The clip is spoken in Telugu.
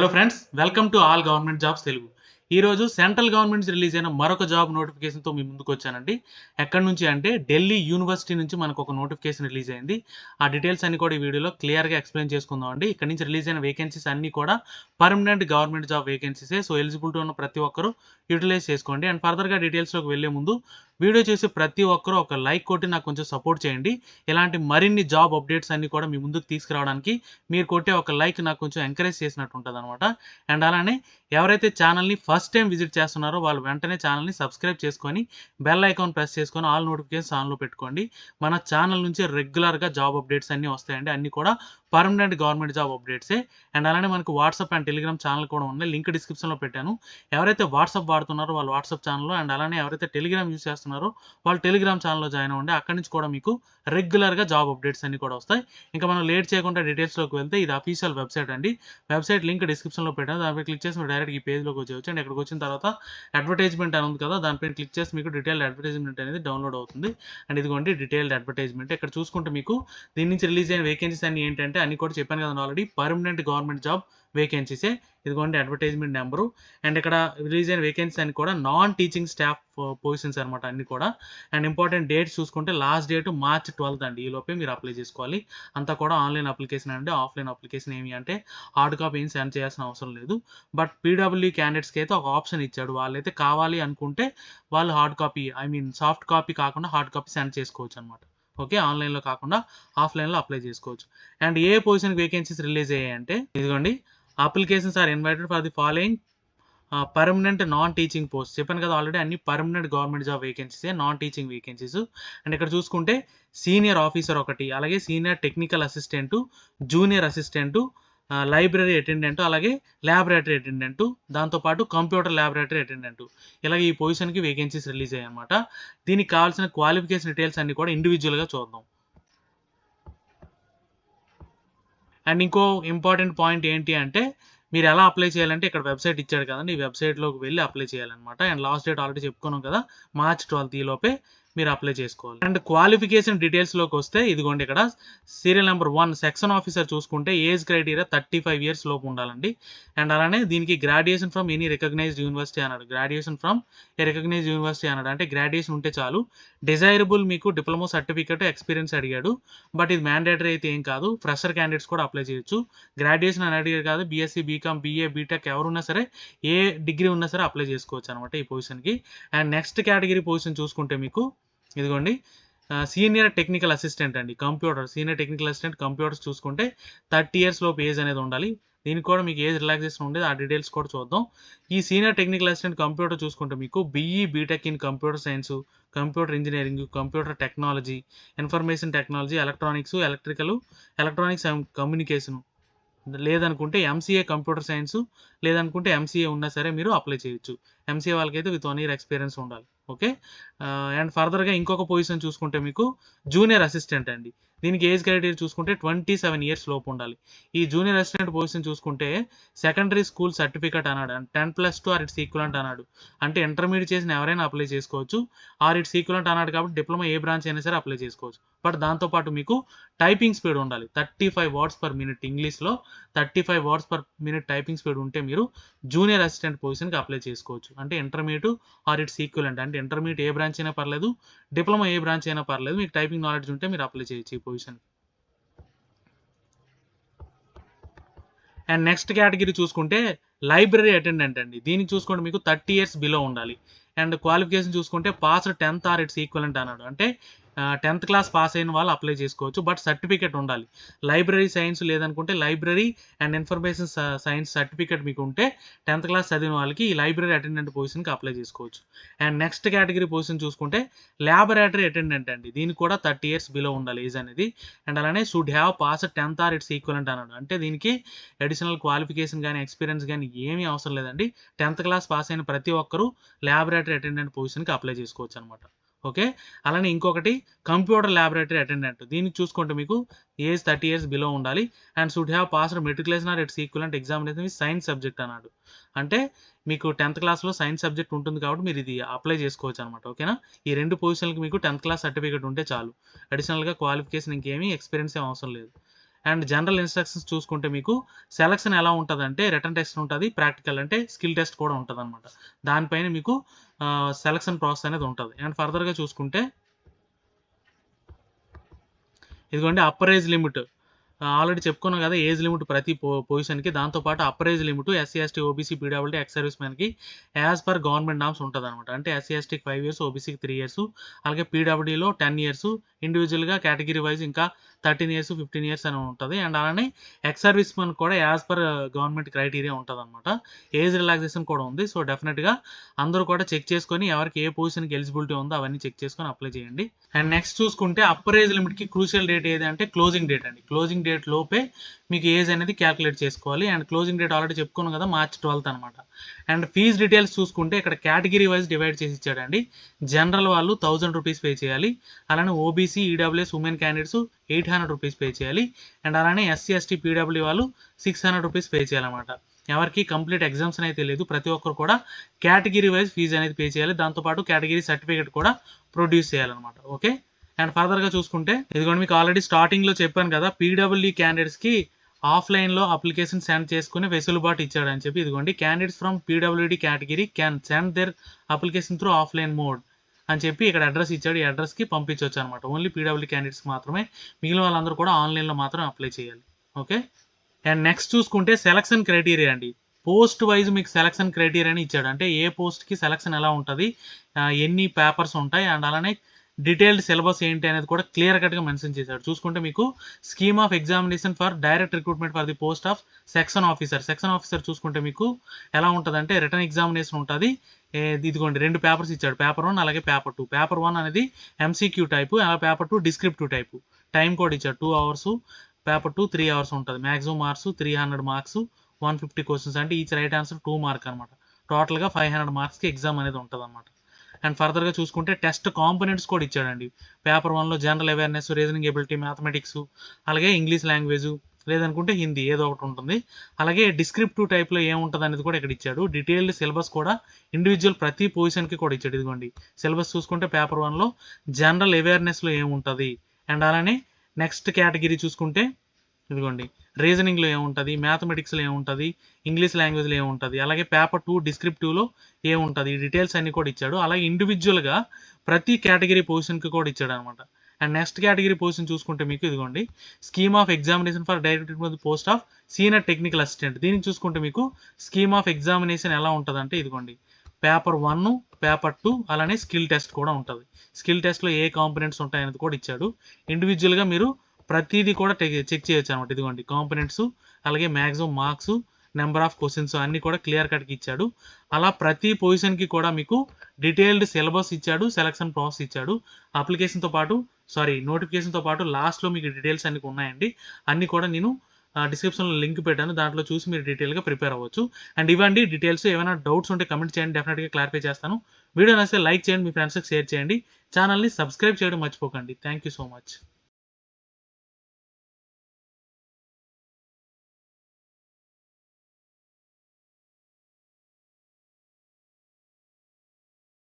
Hello friends, welcome to all government jobs Telugu. ఈరోజు సెంట్రల్ గవర్నమెంట్ రిలీజ్ అయిన మరొక జాబ్ నోటిఫికేషన్తో మీ ముందుకు వచ్చానండి. ఎక్కడి నుంచి అంటే ఢిల్లీ యూనివర్సిటీ నుంచి మనకు ఒక నోటిఫికేషన్ రిలీజ్ అయింది. ఆ డీటెయిల్స్ అన్ని కూడా ఈ వీడియోలో క్లియర్గా ఎక్స్ప్లెయిన్ చేసుకుందాం అండి. ఇక్కడ నుంచి రిలీజ్ అయిన వేకెన్సీస్ అన్ని కూడా పర్మనెంట్ గవర్నమెంట్ జాబ్ వేకెన్సీసే. సో ఎలిజిబిలిటీ ఉన్న ప్రతి ఒక్కరు యూటిలైజ్ చేసుకోండి. అండ్ ఫర్దర్గా డీటెయిల్స్లోకి వెళ్లే ముందు వీడియో చేసి ప్రతి ఒక్కరు ఒక లైక్ కొట్టి నాకు కొంచెం సపోర్ట్ చేయండి. ఇలాంటి మరిన్ని జాబ్ అప్డేట్స్ అన్ని కూడా మీ ముందుకు తీసుకురావడానికి మీరు కొట్టే ఒక లైక్ నాకు కొంచెం ఎంకరేజ్ చేసినట్టు ఉంటుంది అనమాట. అండ్ అలానే ఎవరైతే ఛానల్ని ఫస్ట్ టైం విజిట్ చేస్తున్నారో వాళ్ళు వెంటనే ఛానల్ని సబ్స్క్రైబ్ చేసుకొని బెల్ ఐకాన్ ప్రెస్ చేసుకొని ఆల్ నోటిఫికేషన్స్ ఆన్లో పెట్టుకోండి. మన ఛానల్ నుంచి రెగ్యులర్గా జాబ్ అప్డేట్స్ అన్నీ వస్తాయండి. అన్నీ కూడా పర్మనెంట్ గవర్నమెంట్ జాబ్ అప్డేట్సే. అండ్ అలానే మనకు వాట్సాప్ అండ్ టెలిగ్రామ్ ఛానల్ కూడా ఉన్నాయి. లింక్ డిస్క్రిప్షన్లో పెట్టాను. ఎవరైతే వాట్సాప్ వాడుతున్నారో వాళ్ళు వాట్సాప్ ఛానల్లో, అండ్ అలానే ఎవరైతే టెలిగ్రామ్ యూస్ చేస్తున్నారో వాళ్ళు టెలిగ్రామ్ ఛానల్లో జాయిన్ అవ్వండి. అక్కడి నుంచి కూడా మీకు రెగ్యులర్గా జాబ్ అప్డేట్స్ అన్నీ కూడా వస్తాయి. ఇంకా మనం లేట్ చేయకుండా డీటెయిల్స్లోకి వెళ్తే ఇది అఫీషియల్ వెబ్సైట్ అండి. వెబ్సైట్ లింక్ డిస్క్రిప్షన్లో పెట్టాను. దానిపై క్లిక్ చేసి మీరు డైరెక్ట్ ఈ పేజ్లోకి వచ్చేయచ్చు. అండ్ ఇక్కడికి వచ్చిన తర్వాత అడ్వర్టైజ్మెంట్ అని ఉంది కదా, దానిపైన క్లిక్ చేసి మీకు డీటెయిల్డ్ అడ్వర్టైజ్మెంట్ అనేది డౌన్లోడ్ అవుతుంది. అండ్ ఇదిగోండి డీటెయిల్డ్ అడ్వర్టైజ్మెంట్. ఇక్కడ చూసుకుంటే మీకు దీని నుంచి రిలీజ్ అయిన వేకెన్సీస్ అన్ని ఏంటంటే అన్ని కూడా చెప్పాను కదా ఆల్రెడీ, పర్మనెంట్ గవర్నమెంట్ జాబ్ వేకెన్సీసే. ఇదిగోండి అడ్వర్టైజ్మెంట్ నెంబరు. అండ్ ఇక్కడ రిలీజ్ అయిన వేకెన్సీ అని కూడా నాన్ టీచింగ్ స్టాఫ్ పొజిషన్స్ అనమాట అన్ని కూడా. అండ్ ఇంపార్టెంట్ డేట్స్ చూసుకుంటే లాస్ట్ డేట్ March 12 అండి. ఈ లోపే మీరు అప్లై చేసుకోవాలి. అంతా కూడా ఆన్లైన్ అప్లికేషన్ అండి. ఆఫ్లైన్ అప్లికేషన్ ఏమి అంటే హార్డ్ కాపీ ఏం సెండ్ చేయాల్సిన అవసరం లేదు. బట్ పీడబ్ల్యూ క్యాండిడేట్స్కి అయితే ఒక ఆప్షన్ ఇచ్చాడు. వాళ్ళైతే కావాలి అనుకుంటే వాళ్ళు హార్డ్ కాపీ సాఫ్ట్ కాపీ కాకుండా హార్డ్ కాపీ సెండ్ చేసుకోవచ్చు అనమాట. ఓకే, ఆన్లైన్లో కాకుండా ఆఫ్లైన్లో అప్లై చేసుకోవచ్చు. అండ్ ఏ పొజిషన్కి వేకెన్సీస్ రిలీజ్ అయ్యాయంటే ఇదిగోండి, applications are invited for the following permanent non teaching post. చెప్పాను కదా ఆల్రెడీ, అన్ని పర్మనెంట్ గవర్నమెంట్ జాబ్ వేకెన్సీసే, నాన్ టీచింగ్ వేకెన్సీస్. అండ్ ఇక్కడ చూసుకుంటే సీనియర్ ఆఫీసర్ ఒకటి, అలాగే senior technical assistant, junior assistant, library attendant, అలాగే ల్యాబొరేటరీ అటెండెంట్, దాంతోపాటు కంప్యూటర్ ల్యాబొరేటరీ అటెండెంట్. ఇలాగే ఈ పొజిషన్కి వేకెన్సీస్ రిలీజ్ అయ్యాయి అనమాట. దీనికి కావాల్సిన క్వాలిఫికేషన్ డీటెయిల్స్ అన్ని కూడా ఇండివిజువల్గా చూద్దాం. అండ్ ఇంకో ఇంపార్టెంట్ పాయింట్ ఏంటి అంటే మీరు ఎలా అప్లై చేయాలంటే ఇక్కడ వెబ్సైట్ ఇచ్చాడు కదండి, ఈ వెబ్సైట్లోకి వెళ్ళి అప్లై చేయాలన్నమాట. అండ్ లాస్ట్ డేట్ ఆల్రెడీ చెప్పుకున్నాం కదా, March 12 ఈ లోపే మీరు అప్లై చేసుకోవాలి. అండ్ క్వాలిఫికేషన్ డీటెయిల్స్లోకి వస్తే ఇదిగోండి, ఇక్కడ సీరియల్ నెంబర్ 1 సెక్షన్ ఆఫీసర్ చూసుకుంటే ఏజ్ క్రైటీరియా 35 years లోపు ఉండాలండి. అండ్ అలానే దీనికి graduation from any recognised university అన్నాడు. Graduation from a recognised university అన్నాడు, అంటే గ్రాడ్యుయేషన్ ఉంటే చాలు. డిజైరబుల్ మీకు డిప్లొమా సర్టిఫికేట్, ఎక్స్పీరియన్స్ అడిగాడు. బట్ ఇది మ్యాండేటరీ అయితే ఏం కాదు. ఫ్రెషర్ క్యాండిడేట్స్ కూడా అప్లై చేయొచ్చు. గ్రాడ్యుయేషన్ అని అడిగారు కాదు, బీఎస్సీ, బీకామ్, బీఏ, బీటెక్ ఎవరున్నా సరే, ఏ డిగ్రీ ఉన్నా సరే అప్లై చేసుకోవచ్చు అనమాట ఈ పొజిషన్కి. అండ్ నెక్స్ట్ కేటగిరీ పొజిషన్ చూసుకుంటే మీకు ఇదిగోండి, సీనియర్ టెక్నికల్ అసిస్టెంట్ అండి, computer. Senior technical assistant computers చూసుకుంటే 30 years లోపు ఏజ్ అనేది ఉండాలి. దీనికి కూడా మీకు ఏజ్ రిలాక్సేషన్ ఉండేది, ఆ డీటెయిల్స్ కూడా చూద్దాం. ఈ సీనియర్ టెక్నికల్ అసిస్టెంట్ కంప్యూటర్ చూసుకుంటే మీకు BE, B Tech in computer science, computer engineering, computer technology, information technology, electronics, electronics and communication, లేదనుకుంటే ఎంసీఏ కంప్యూటర్ సైన్స్, లేదనుకుంటే ఎంసీఏ ఉన్నా సరే మీరు అప్లై చేయొచ్చు. ఎంసీఏ వాళ్ళకైతే విత్ 1 year ఎక్స్పీరియన్స్ ఉండాలి. ఓకే. అండ్ ఫర్దర్గా ఇంకొక పొజిషన్ చూసుకుంటే మీకు జూనియర్ అసిస్టెంట్ అండి. దీనికి ఏజ్ క్రైటీరియా చూసుకుంటే 27 years లోపు ఉండాలి. ఈ జూనియర్ అసిస్టెంట్ పొజిషన్ చూసుకుంటే సెకండరీ స్కూల్ సర్టిఫికేట్ అన్నాడు, 10+2 ఆర్ ఇట్స్ ఈక్వలెంట్ అన్నాడు. అంటే ఇంటర్మీడియట్ చేసిన ఎవరైనా అప్లై చేసుకోవచ్చు. ఆర్ ఇట్స్ ఈక్వలెంట్ అన్నాడు కాబట్టి డిప్లొమా ఏ బ్రాంచ్ అయినా సరే అప్లై చేసుకోవచ్చు. బట్ దాంతోపాటు మీకు టైపింగ్ స్పీడ్ ఉండాలి. 35 words per minute ఇంగ్లీష్లో 35 words per minute typing speed ఉంటే మీరు జూనియర్ అసిస్టెంట్ పొజిషన్కి అప్లై చేసుకోవచ్చు. అంటే ఇంటర్మీడియట్ ఆర్ ఇట్స్ ఈక్వలెంట్, అంటే ఇంటర్మీడియట్ ఏ బ్రాంచ్ అయినా పర్లేదు, డిప్లొమా ఏ బ్రాంచ్ అయినా పర్లేదు, మీకు టైపింగ్ నాలెడ్జ్ ఉంటే మీరు అప్లై చేయొచ్చు ఈ పొజిషన్. అండ్ నెక్స్ట్ కేటగిరీ చూసుకుంటే లైబ్రరీ అటెండెంట్ అండి. దీనికి చూసుకుంటే మీకు 30 years బిలో ఉండాలి. అండ్ క్వాలిఫికేషన్ చూసుకుంటే pass 10th or its equivalent అన్నాడు. అంటే 10th క్లాస్ పాస్ అయిన వాళ్ళు అప్లై చేసుకోవచ్చు. బట్ సర్టిఫికేట్ ఉండాలి. లైబ్రరీ సైన్స్ లేదనుకుంటే library and information science certificate మీకు ఉంటే 10th క్లాస్ చదివిన వాళ్ళకి ఈ లైబ్రరీ అటెండెంట్ పొజిషన్కి అప్లై చేసుకోవచ్చు. అండ్ నెక్స్ట్ కేటగిరీ పొజిషన్ చూసుకుంటే ల్యాబొరేటరీ అటెండెంట్ అండి. దీనికి కూడా 30 years బిలో ఉండాలి ఏజ్ అనేది. అండ్ అలానే should have pass 10th or its equivalent అన్నాడు. అంటే దీనికి అడిషనల్ క్వాలిఫికేషన్ కానీ ఎక్స్పీరియన్స్ కానీ ఏమీ అవసరం లేదండి. 10th క్లాస్ పాస్ అయిన ప్రతి ఒక్కరూ ల్యాబొరేటరీ అటెండెంట్ పొజిషన్కి అప్లై చేసుకోవచ్చు అనమాట. ఓకే. అలానే ఇంకొకటి కంప్యూటర్ ల్యాబొరేటరీ అటెండెంట్. దీనికి చూసుకుంటే మీకు ఏజ్ 30 years బిలో ఉండాలి. And should have passed matriculation or its equivalent examination with science subject అన్నాడు. అంటే మీకు 10th క్లాస్లో సైన్స్ సబ్జెక్ట్ ఉంటుంది కాబట్టి మీరు ఇది అప్లై చేసుకోవచ్చు అనమాట. ఓకేనా. ఈ రెండు పొజిషన్లకు మీకు 10th క్లాస్ సర్టిఫికేట్ ఉంటే చాలు. అడిషనల్గా క్వాలిఫికేషన్ ఇంకేమీ ఎక్స్పీరియన్స్ ఏం అవసరం లేదు. అండ్ జనరల్ ఇన్స్ట్రక్షన్స్ చూసుకుంటే మీకు సెలక్షన్ ఎలా ఉంటుందంటే రిటర్న్ టెస్ట్ ఉంటుంది, ప్రాక్టికల్ అంటే స్కిల్ టెస్ట్ కూడా ఉంటుంది అనమాట. దానిపైన మీకు సెలక్షన్ ప్రాసెస్ అనేది ఉంటుంది. అండ్ ఫర్దర్గా చూసుకుంటే ఇదిగోండి అప్పర్ ఏజ్ లిమిట్ ఆల్రెడీ చెప్పుకున్నాం కదా, ఏజ్ లిమిట్ ప్రతి పొజిషన్కి. దాంతోపాటు upper age limit SC ST OBC పీడబ్ల్యూడీ ఎక్స్ సర్వీస్ మ్యాన్కి యాజ్ పర్ గవర్నమెంట్ నామ్స్ ఉంటుంది అనమాట. అంటే ఎస్సీ ఎస్టీకి 5 years, ఓబీసీకి 3 years, అలాగే పీడబ్ల్యూడీలో 10 years, ఇండివిజువల్గా కేటగిరీ వైజ్ ఇంకా 13 years, 15 years అని ఉంటుంది. అండ్ అలానే ఎక్స్ సర్వీస్ మ్యాన్ కూడా యాజ్ పర్ గవర్నమెంట్ క్రైటీరియా ఉంటుంది అనమాట. ఏజ్ రిలాక్సేషన్ కూడా ఉంది. సో డెఫినెట్గా అందరూ కూడా చెక్ చేసుకొని ఎవరికి ఏ పొజిషన్కి ఎలిజిబిలిటీ ఉందో అవన్నీ చెక్ చేసుకొని అప్లై చేయండి. అండ్ నెక్స్ట్ చూసుకుంటే అప్పర్ ఏజ్ లిమిట్కి క్రూషియల్ డేట్ ఏది అంటే క్లోజింగ్ డేట్ అండి. క్లోజింగ్ డేట్ లోపే మీకు ఏజ్ అనేది క్యాలిక్యులేట్ చేసుకోవాలి. అండ్ క్లోజింగ్ డేట్ ఆల్రెడీ చెప్పుకున్నాం కదా, March 12th అనమాట. అండ్ ఫీజ్ డీటెయిల్స్ చూసుకుంటే ఇక్కడ కేటగిరీ వైజ్ డివైడ్ చేసి ఇచ్చాడండి. జనరల్ వాళ్ళు 1000 రూపీస్ పే చేయాలి. అలానే OBC EWS women candidates 800 rupees pay చేయాలి. అండ్ అలానే ఎస్సీ ఎస్టీ పీడబ్ల్యూ వాళ్ళు 600 రూపీస్ పే చేయాలన్నమాట. ఎవరికి కంప్లీట్ ఎగ్జామ్షన్ అయితే లేదు, ప్రతి ఒక్కరు కూడా కేటగిరీ వైజ్ ఫీజు అనేది పే చేయాలి. దాంతోపాటు కేటగిరీ సర్టిఫికేట్ కూడా ప్రొడ్యూస్ చేయాలన్నమాట. ఓకే. అండ్ ఫర్దర్గా చూసుకుంటే ఇదిగోండి మీకు ఆల్రెడీ స్టార్టింగ్లో చెప్పాను కదా, పీడబ్ల్యూ క్యాండిడేట్స్కి ఆఫ్లైన్లో అప్లికేషన్ సెండ్ చేసుకునే వెసులుబాటు ఇచ్చాడని చెప్పి. ఇదిగోండి candidates from PWD category can send their application through offline mode అని చెప్పి ఇక్కడ అడ్రస్ ఇచ్చాడు. ఈ అడ్రస్కి పంపించవచ్చు అనమాట. ఓన్లీ పీడబ్ల్యూ క్యాండిడేట్స్ మాత్రమే, మిగిలిన వాళ్ళందరూ కూడా ఆన్లైన్లో మాత్రం అప్లై చేయాలి. ఓకే. అండ్ నెక్స్ట్ చూసుకుంటే సెలక్షన్ క్రైటీరియా అండి. పోస్ట్ వైజ్ మీకు సెలక్షన్ క్రైటీరియాని ఇచ్చాడు. అంటే ఏ పోస్ట్కి సెలక్షన్ ఎలా ఉంటుంది, ఎన్ని పేపర్స్ ఉంటాయి, అండ్ అలానే డీటెయిల్డ్ సిలబస్ ఏంటి అనేది కూడా క్లియర్ కట్గా మెన్షన్ చేశాడు. చూసుకుంటే మీకు scheme of examination for direct recruitment for the post of section officer. Section officer చూసుకుంటే మీకు ఎలా ఉంటుందంటే రిటర్న్ ఎగ్జామినేషన్ ఉంటుంది. ఇదిగోండి 2 పేపర్స్ ఇచ్చాడు, పేపర్ 1 అలాగే పేపర్ 2. పేపర్ 1 అనేది ఎంసీక్యూ టైపు, అలా పేపర్ 2 డిస్క్రిప్టివ్ టైపు. టైం కూడా ఇచ్చాడు 2 hours, పేపర్ 2 3 hours ఉంటుంది. Maximum marks 300 marks, 150 questions. అంటే ఈచ్ రైట్ ఆన్సర్ 2 mark అనమాట. టోటల్గా 500 marksకి ఎగ్జామ్ అనేది ఉంటుంది అనమాట. అండ్ ఫర్దర్గా చూసుకుంటే టెస్ట్ కాంపోనెంట్స్ కూడా ఇచ్చాడండి. పేపర్ 1లో general awareness, reasoning ability, mathematics, అలాగే ఇంగ్లీష్ లాంగ్వేజ్, లేదనుకుంటే హిందీ ఏదో ఒకటి ఉంటుంది. అలాగే డిస్క్రిప్టివ్ టైప్లో ఏముంటుంది అనేది కూడా ఇక్కడ ఇచ్చాడు. డీటెయిల్డ్ సిలబస్ కూడా ఇండివిజువల్ ప్రతి పొజిషన్కి కూడా ఇచ్చాడు. ఇదిగోండి సిలబస్ చూసుకుంటే పేపర్ 1లో జనరల్ అవేర్నెస్లో ఏముంటుంది, అండ్ అలానే నెక్స్ట్ కేటగిరీ చూసుకుంటే ఇదిగోండి రీజనింగ్లో ఏముంటుంది, మ్యాథమెటిక్స్లో ఏముంటుంది, ఇంగ్లీష్ లాంగ్వేజ్లో ఏముంటుంది, అలాగే పేపర్ 2 డిస్క్రిప్టివ్లో ఏముంటుంది, ఈ డీటెయిల్స్ అన్ని కూడా ఇచ్చాడు. అలాగే ఇండివిజువల్గా ప్రతి కేటగిరీ పొజిషన్కి కూడా ఇచ్చాడు అనమాట. అండ్ నెక్స్ట్ కేటగిరీ పొజిషన్ చూసుకుంటే మీకు ఇదిగోండి scheme of examination for direct recruitment post of senior technical assistant. దీనికి చూసుకుంటే మీకు స్కీమ్ ఆఫ్ ఎగ్జామినేషన్ ఎలా ఉంటుందంటే ఇదిగోండి పేపర్ 1, పేపర్ 2, అలానే స్కిల్ టెస్ట్ కూడా ఉంటుంది. స్కిల్ టెస్ట్లో ఏ కాంపోనెంట్స్ ఉంటాయనేది కూడా ఇచ్చాడు. ఇండివిజువల్గా మీరు ప్రతిదీ కూడా చెక్ చేయొచ్చు అనమాట. ఇదిగోండి కాంపోనెంట్స్, అలాగే maximum marks, number of questions అన్నీ కూడా క్లియర్ కట్గా ఇచ్చాడు. అలా ప్రతి పొజిషన్కి కూడా మీకు డీటెయిల్డ్ సిలబస్ ఇచ్చాడు, సెలక్షన్ ప్రాసెస్ ఇచ్చాడు. నోటిఫికేషన్తో పాటు లాస్ట్లో మీకు డీటెయిల్స్ అన్ని ఉన్నాయండి. అన్నీ కూడా నేను డిస్క్రిప్షన్లో లింక్ పెట్టాను, దాంట్లో చూసి మీరు డీటెయిల్గా ప్రిపేర్ అవ్వచ్చు. అండ్ ఇవ్వండి డీటెయిల్స్. ఏమైనా డౌట్స్ ఉంటే కమెంట్ చేయండి, డెఫినెట్గా క్లారిఫై చేస్తాను. వీడియో నచ్చితే లైక్ చేయండి, మీ ఫ్రెండ్స్కి షేర్ చేయండి, ఛానల్ని సబ్స్క్రైబ్ చేయడం మర్చిపోకండి. Thank you so much.